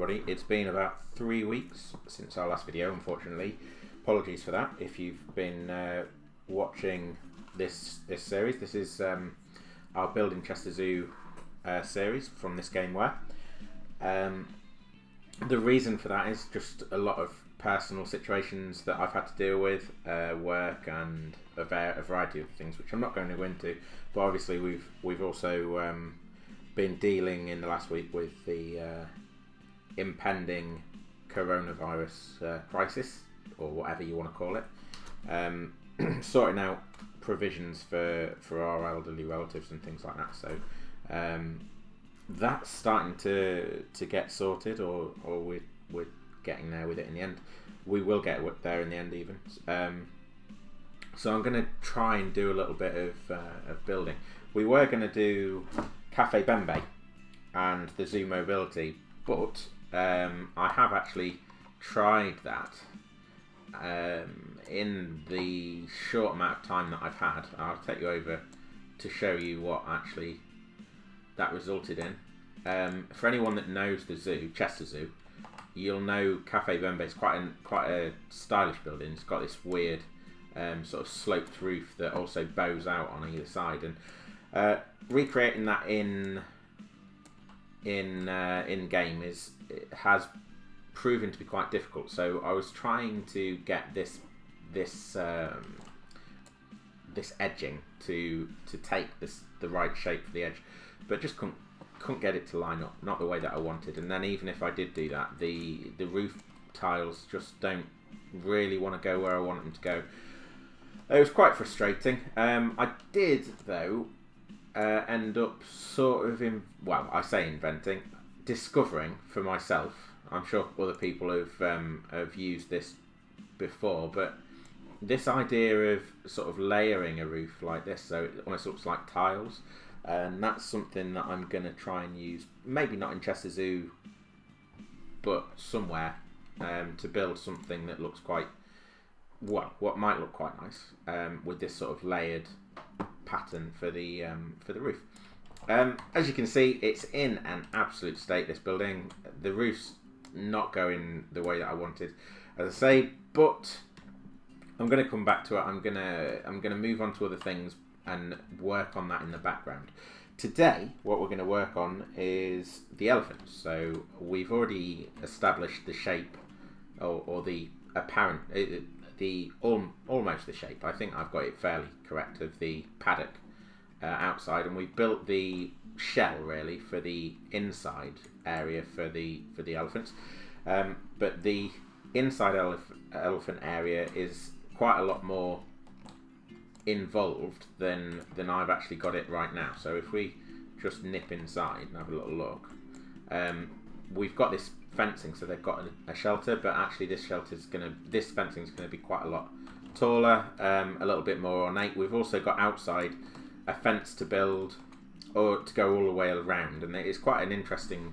everybody. It's been about 3 weeks since our last video, unfortunately. Apologies for that. If you've been watching this series, this is our Building Chester Zoo series from this Gameware. The reason for that is just a lot of personal situations that I've had to deal with, work and a variety of things, which I'm not going to go into. But obviously, we've also been dealing in the last week with the impending coronavirus crisis, or whatever you want to call it. Sorting out provisions for our elderly relatives and things like that. So that's starting to get sorted, or we're getting there with it in the end. We will get there in the end even. So I'm going to try and do a little bit of building. We were going to do Cafe Bombay and the Zoo Mobility, but I have actually tried that in the short amount of time that I've had. I'll take you over to show you what actually that resulted in. For anyone that knows the zoo, Chester Zoo, you'll know Cafe Bombay is quite a stylish building. It's got this weird sort of sloped roof that also bows out on either side, and recreating that in game has proven to be quite difficult. So I was trying to get this edging to take the right shape for the edge, but just couldn't get it to line up, not the way that I wanted. And then even if I did do that, the roof tiles just don't really want to go where I want them to go. It was quite frustrating. I did though end up sort of discovering for myself. I'm sure other people have used this before, but this idea of sort of layering a roof like this, so it almost looks like tiles. And that's something that I'm going to try and use, maybe not in Chester Zoo, but somewhere, to build something that looks quite, what might look quite nice, with this sort of layered pattern for the roof. As you can see, it's in an absolute state, this building. The roof's not going the way that I wanted, as I say, but I'm going to come back to it. I'm going to move on to other things and work on that in the background. Today, what we're going to work on is the elephants. So we've already established the shape, or the apparent, almost the shape. I think I've got it fairly correct, of the paddock outside, and we've built the shell really for the inside area for the elephants. But the inside elephant area is quite a lot more involved than I've actually got it right now. So if we just nip inside and have a little look, we've got this fencing, so they've got a shelter, but actually this fencing is gonna be quite a lot taller, a little bit more ornate. We've also got outside a fence to build, or to go all the way around, and it's quite an interesting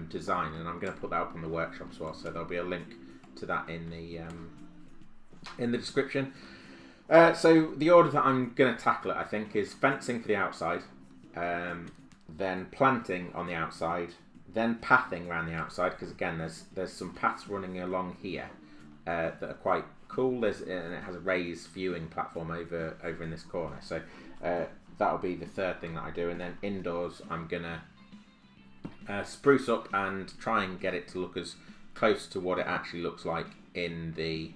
design, and I'm going to put that up on the workshop as well, so there'll be a link to that in the description. So the order that I'm going to tackle it, I think, is fencing for the outside, then planting on the outside, then pathing around the outside, because again there's some paths running along here that are quite cool. And it has a raised viewing platform over in this corner, so that'll be the third thing that I do. And then indoors, I'm gonna spruce up and try and get it to look as close to what it actually looks like in the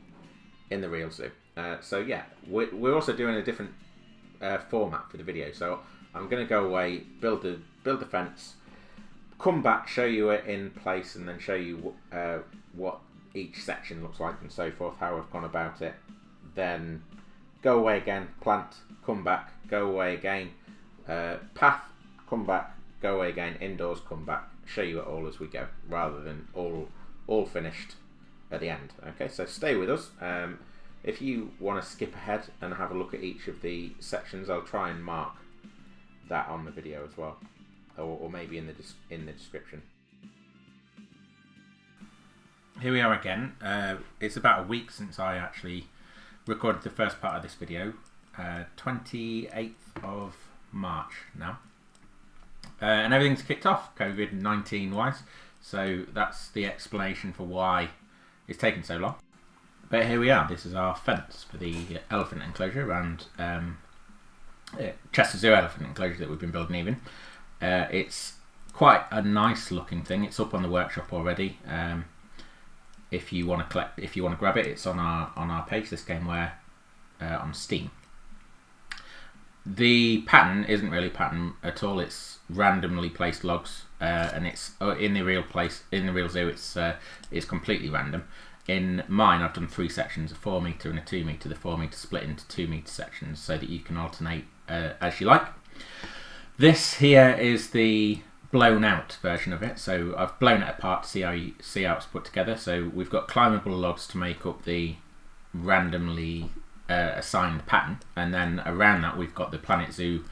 real zoo. So yeah, we're also doing a different format for the video. So I'm gonna go away, build the fence, come back, show you it in place, and then show you what each section looks like and so forth, how I've gone about it. Then go away again, plant, come back, go away again, path, come back, go away again, indoors, come back, show you it all as we go, rather than all finished at the end. Okay, so stay with us. If you want to skip ahead and have a look at each of the sections, I'll try and mark that on the video as well, or maybe in the description. Here we are again. It's about a week since I actually recorded the first part of this video, 28th of March now, and everything's kicked off COVID-19 wise. So that's the explanation for why it's taken so long. But here we are. This is our fence for the elephant enclosure and Chester Zoo elephant enclosure that we've been building even. It's quite a nice looking thing. It's up on the workshop already. If you want to grab it, it's on our page, This Gameware, on Steam. The pattern isn't really a pattern at all. It's randomly placed logs, and it's in the real zoo. It's completely random. In mine, I've done 3 sections: a 4 metre and a 2 metre. The 4 metre split into 2 metre sections so that you can alternate as you like. This here is the blown out version of it. So I've blown it apart to see how it's put together. So we've got climbable logs to make up the randomly assigned pattern, and then around that we've got the Planet Zoo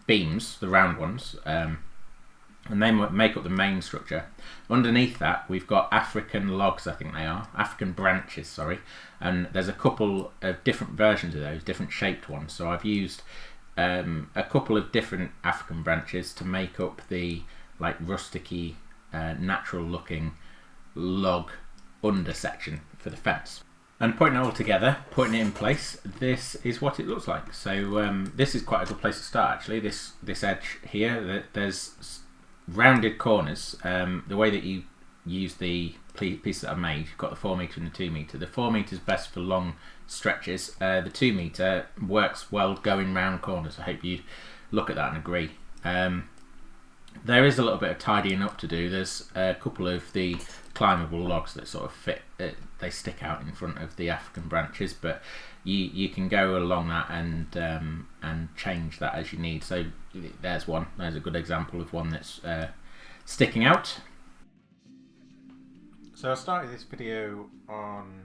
beams, the round ones, and they make up the main structure. Underneath that we've got African logs, I think they are, African branches, sorry, and there's a couple of different versions of those, different shaped ones. So I've used a couple of different African branches to make up the like rusticy, natural looking log under section for the fence. And putting it all together, putting it in place, this is what it looks like. So this is quite a good place to start actually. This edge here, there's rounded corners. The way that you use the piece that I made, you've got the 4 metre and the 2 metre. The 4 metre is best for long stretches. The 2 metre works well going round corners. I hope you'd look at that and agree. There is a little bit of tidying up to do. There's a couple of the climbable logs that sort of fit, they stick out in front of the African branches, but you can go along that and change that as you need. So there's a good example of one that's sticking out. So I started this video on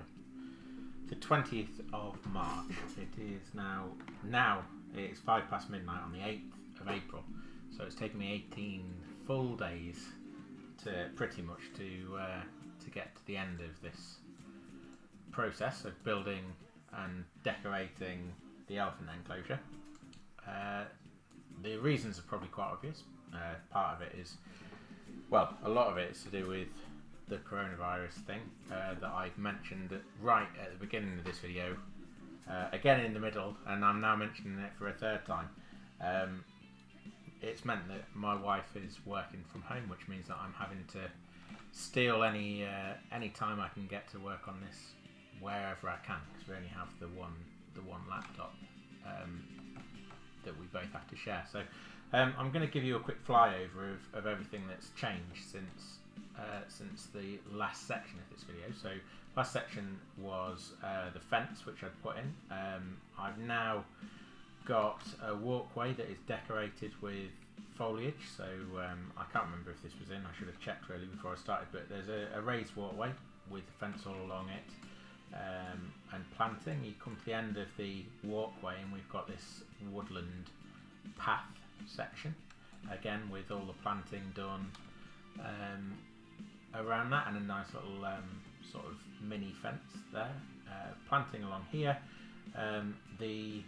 the 20th of March. It is now it's 5 past midnight on the 8th of April. So it's taken me 18 full days to pretty much to get to the end of this process of building and decorating the elephant enclosure. The reasons are probably quite obvious. Part of it is, well, a lot of it is to do with the coronavirus thing that I've mentioned right at the beginning of this video, again in the middle, and I'm now mentioning it for a 3rd time. It's meant that my wife is working from home, which means that I'm having to steal any time I can get to work on this wherever I can, because we only have the one laptop that we both have to share. So I'm going to give you a quick flyover of everything that's changed since the last section of this video. So last section was the fence, which I'd put in. I've now got a walkway that is decorated with foliage. So I can't remember if this was in. I should have checked really before I started, but there's a raised walkway with the fence all along it, and planting. You come to the end of the walkway and we've got this woodland path section, again with all the planting done around that, and a nice little sort of mini fence there. Planting along here, the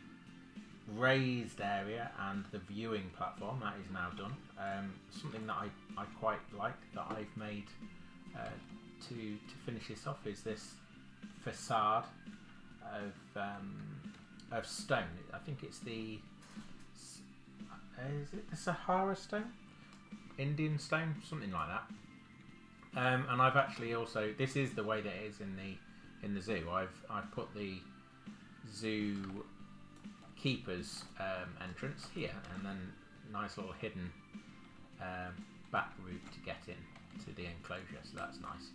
raised area and the viewing platform, that is now done. Something that I quite like that I've made to finish this off is this facade of stone. I think it's is it the Sahara stone? Indian stone? Something like that. And I've actually also, this is the way that it is in the zoo. I've put the zoo keeper's entrance here, and then nice little hidden back route to get in to the enclosure, so that's nice.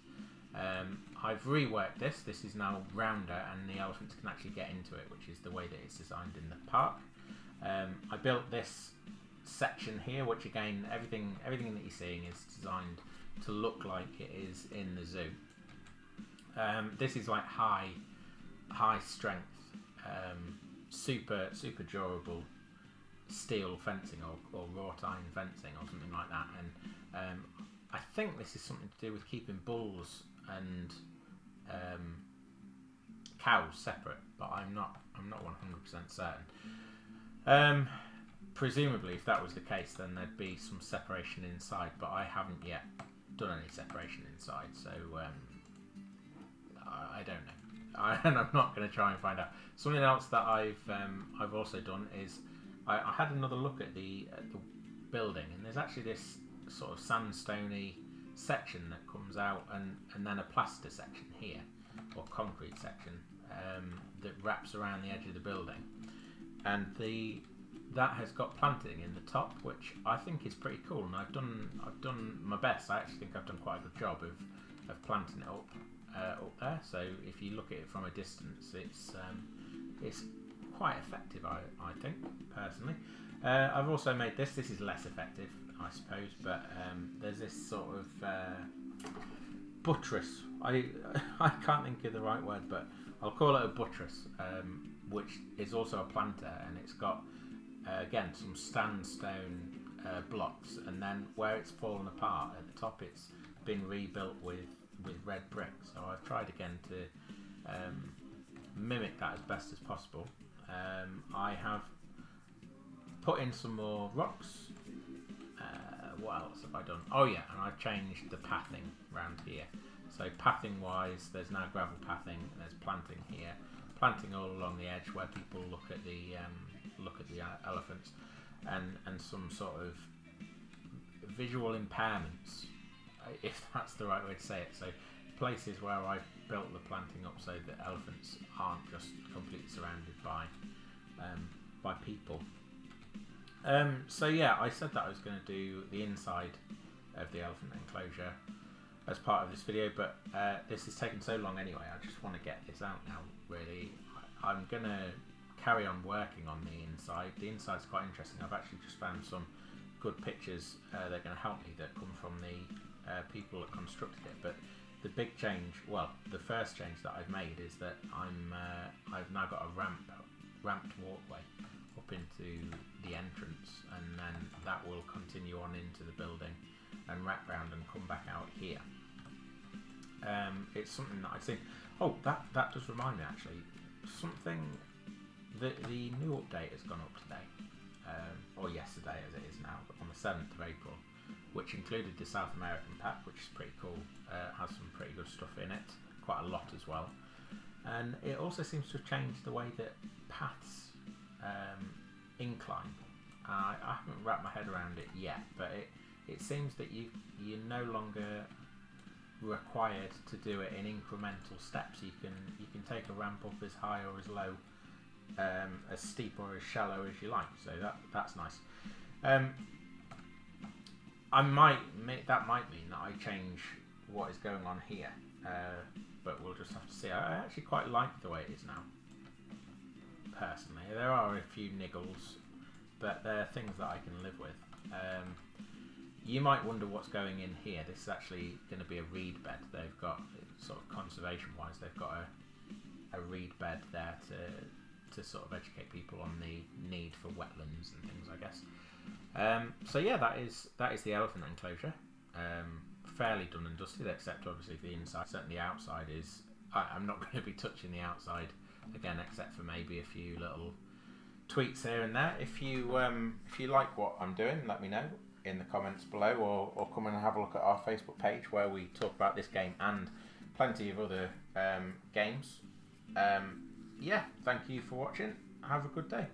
I've reworked this. This is now rounder, and the elephants can actually get into it, which is the way that it's designed in the park. I built this section here, which again, everything that you're seeing is designed to look like it is in the zoo. This is like high strength, super durable steel fencing or wrought iron fencing or something like that, and I think this is something to do with keeping bulls and cows separate, but I'm not 100% certain. Presumably, if that was the case, then there'd be some separation inside, but I haven't yet done any separation inside, so I don't know. And I'm not going to try and find out. Something else that I've also done is I had another look at the building, and there's actually this sort of sandstony section that comes out, and then a plaster section here, or concrete section, that wraps around the edge of the building, and that has got planting in the top, which I think is pretty cool, and I've done my best. I actually think I've done quite a good job of planting it up there. So if you look at it from a distance, it's quite effective, I think, personally. I've also made this. This is less effective, I suppose, but there's this sort of buttress. I can't think of the right word, but I'll call it a buttress, which is also a planter, and it's got again some sandstone blocks, and then where it's fallen apart at the top, it's been rebuilt with red brick. So I've tried again to mimic that as best as possible. I have put in some more rocks. What else have I done? Oh yeah, and I've changed the pathing around here. So pathing wise, there's now gravel pathing, and there's planting here, planting all along the edge where people look at the elephants, and some sort of visual impairments, if that's the right way to say it. So places where I've built the planting up so that elephants aren't just completely surrounded by people. So yeah, I said that I was going to do the inside of the elephant enclosure as part of this video, but this has taken so long anyway. I just want to get this out now, really. I'm going to carry on working on the inside. The inside's quite interesting. I've actually just found some good pictures that are going to help me that come from the people that constructed it. But the big change, well, the first change that I've made is that I've now got a ramped walkway up into the entrance, and then that will continue on into the building and wrap round and come back out here. It's something that I've seen. Oh, that does remind me actually. Something that the new update has gone up today, or yesterday as it is now, on the 7th of April, which included the South American pack, which is pretty cool. Has some pretty good stuff in it, quite a lot as well. And it also seems to have changed the way that paths incline. I haven't wrapped my head around it yet, but it seems that you're no longer required to do it in incremental steps. You can take a ramp up as high or as low, as steep or as shallow as you like. So that's nice. That might mean that I change what is going on here, but we'll just have to see. I actually quite like the way it is now, personally. There are a few niggles, but they're things that I can live with. You might wonder what's going in here. This is actually going to be a reed bed. They've got, sort of conservation wise, they've got a reed bed there to sort of educate people on the need for wetlands and things, I guess. So yeah, that is the elephant enclosure. Fairly done and dusted, except obviously the inside. Certainly the outside is. I'm not going to be touching the outside again, except for maybe a few little tweaks here and there. If you like what I'm doing, let me know in the comments below, or come and have a look at our Facebook page where we talk about this game and plenty of other games. Yeah, thank you for watching. Have a good day.